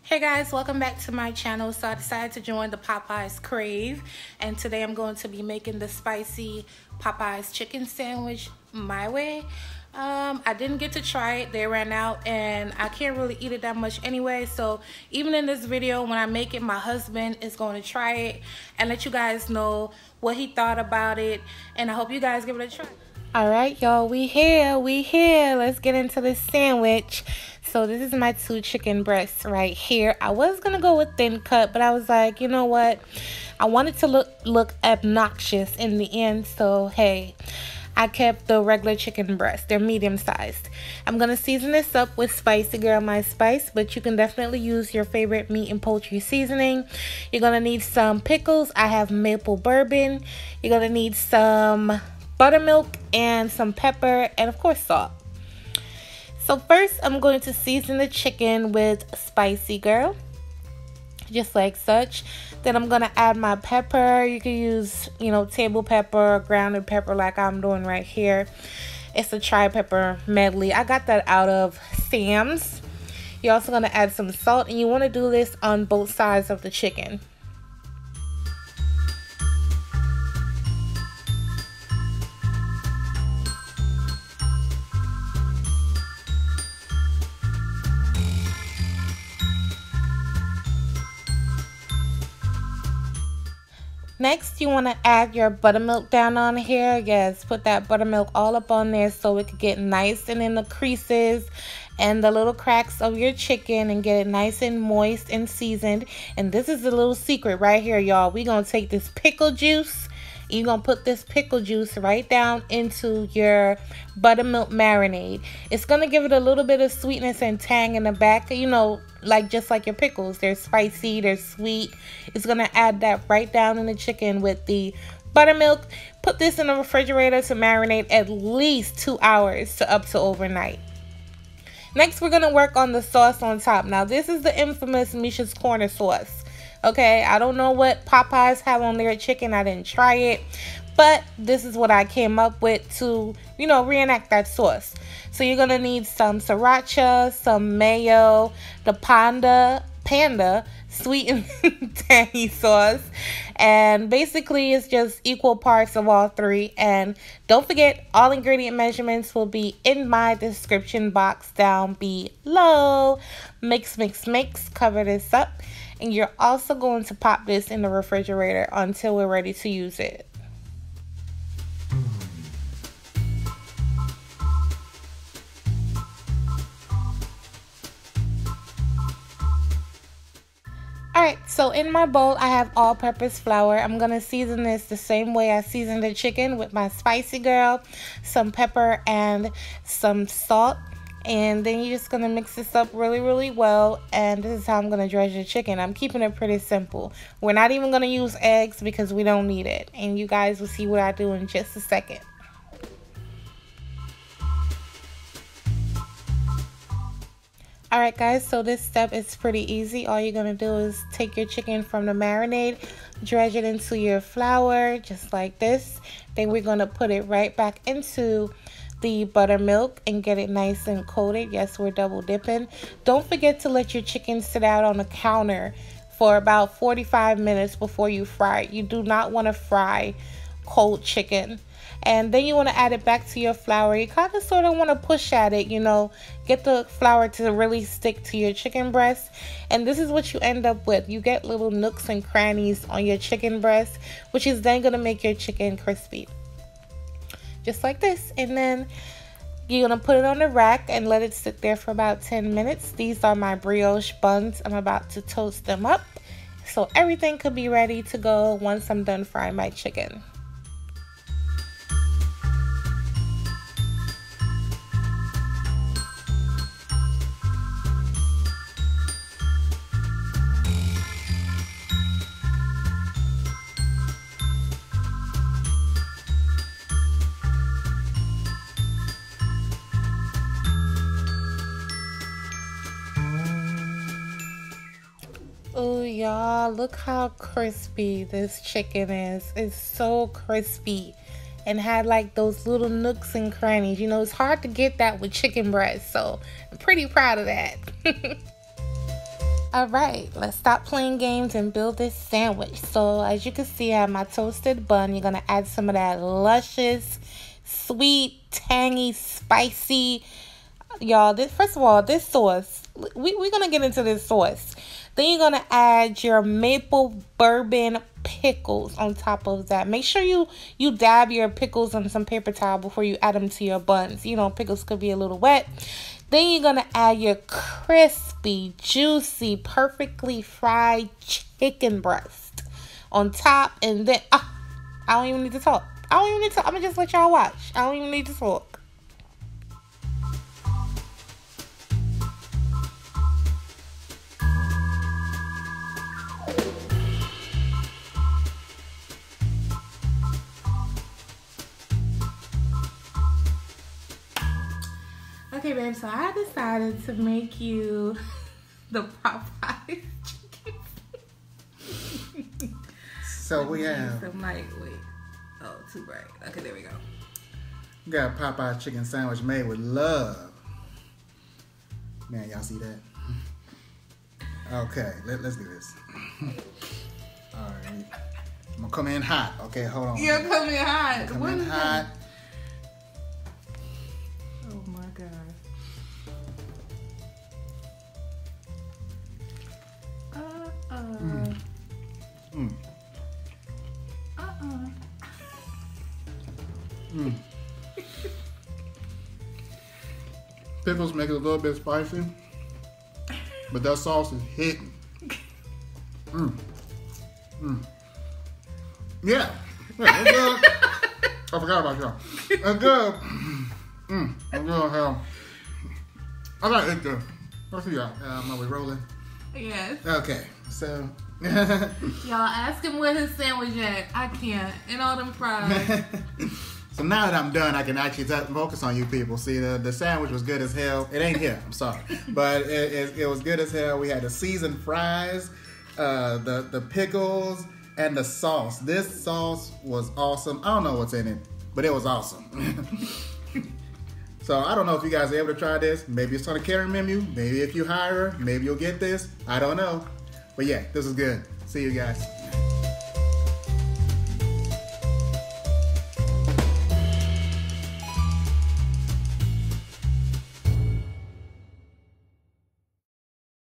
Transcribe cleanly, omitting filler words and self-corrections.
Hey guys, welcome back to my channel. So I decided to join the Popeyes crave, and today I'm going to be making the spicy Popeyes chicken sandwich my way. I didn't get to try it. They ran out and I can't really eat it that much anyway, so even in this video when I make it, my husband is going to try it and let you guys know what he thought about it, and I hope you guys give it a try. All right, y'all, we here. Let's get into this sandwich. So this is my 2 chicken breasts right here. I was gonna go with thin cut, but I was like, you know what? I wanted to look obnoxious in the end, so hey, I kept the regular chicken breasts. They're medium sized. I'm gonna season this up with Spicy Girl My Spice, but you can definitely use your favorite meat and poultry seasoning. You're gonna need some pickles. I have maple bourbon. You're gonna need some buttermilk and some pepper, and of course salt. So first I'm going to season the chicken with Spicy Girl, just like such. Then I'm going to add my pepper. You can use, table pepper or grounded pepper like I'm doing right here. It's a tri-pepper medley. I got that out of Sam's. You're also going to add some salt, and you want to do this on both sides of the chicken. Next, you want to add your buttermilk down on here. Yes, put that buttermilk all up on there so it could get nice and in the creases and the little cracks of your chicken, and get it nice and moist and seasoned. And this is a little secret right here, y'all. We're going to take this pickle juice. You're going to put this pickle juice right down into your buttermilk marinade. It's going to give it a little bit of sweetness and tang in the back, just like your pickles. They're spicy, they're sweet. It's going to add that right down in the chicken with the buttermilk. Put this in the refrigerator to marinate at least 2 hours to up to overnight. Next, we're going to work on the sauce on top. Now, this is the infamous Misha's Corner sauce. Okay, I don't know what Popeyes have on their chicken. I didn't try it, but this is what I came up with to, reenact that sauce. So you're going to need some sriracha, some mayo, the panda sweet and tangy sauce, and basically it's just equal parts of all three. And don't forget, all ingredient measurements will be in my description box down below. Mix, cover this up, and you're also going to pop this in the refrigerator until we're ready to use it. Alright, so in my bowl I have all-purpose flour. I'm going to season this the same way I seasoned the chicken with my Spicy Girl, some pepper and some salt. And then you're just going to mix this up really well. And this is how I'm going to dredge the chicken. I'm keeping it pretty simple. We're not even going to use eggs because we don't need it. And you guys will see what I do in just a second. Alright guys, so this step is pretty easy. All you're going to do is take your chicken from the marinade, dredge it into your flour just like this. Then we're going to put it right back into the buttermilk and get it nice and coated. Yes, we're double dipping. Don't forget to let your chicken sit out on the counter for about 45 minutes before you fry it. You do not want to fry cold chicken. And then you want to add it back to your flour. You kind of sort of want to push at it, get the flour to really stick to your chicken breast. And this is what you end up with. You get little nooks and crannies on your chicken breast, which is then going to make your chicken crispy. Just like this. And then you're going to put it on the rack and let it sit there for about 10 minutes. These are my brioche buns. I'm about to toast them up, so everything could be ready to go once I'm done frying my chicken. Oh y'all, look how crispy this chicken is. It's so crispy and had like those little nooks and crannies. It's hard to get that with chicken breast, so I'm pretty proud of that. All right, let's stop playing games and build this sandwich. So as you can see, I have my toasted bun. You're gonna add some of that luscious, sweet, tangy, spicy. Y'all, first of all, this sauce, we're gonna get into this sauce. Then you're gonna add your maple bourbon pickles on top of that. Make sure you dab your pickles on some paper towel before you add them to your buns. You know, pickles could be a little wet. Then you're gonna add your crispy, juicy, perfectly fried chicken breast on top, and then I don't even need to talk. I'm gonna just let y'all watch. I don't even need to talk. Okay, babe, so I decided to make you the Popeyes chicken. So we have... The mic, wait. Oh, too bright. Okay, there we go. We got a Popeye chicken sandwich made with love. Man, y'all see that? Okay, let's do this. All right. I'm going to come in hot. Okay, hold on. You're coming hot. Come in hot. Oh, my God. Pickles make it a little bit spicy, but that sauce is hitting. Yeah, it's good. I forgot about y'all. It's good. It's good hell. I got it good. Let's see y'all. Are we rolling? Yes. Okay, so. Y'all ask him where his sandwich at. I can't. And all them fries. So now that I'm done, I can actually focus on you people. See, the sandwich was good as hell. It ain't here, I'm sorry. But it was good as hell. We had the seasoned fries, the pickles, and the sauce. This sauce was awesome. I don't know what's in it, but it was awesome. So I don't know if you guys are able to try this. Maybe it's on a catering menu. Maybe if you hire her, maybe you'll get this. I don't know. But yeah, this is good. See you guys.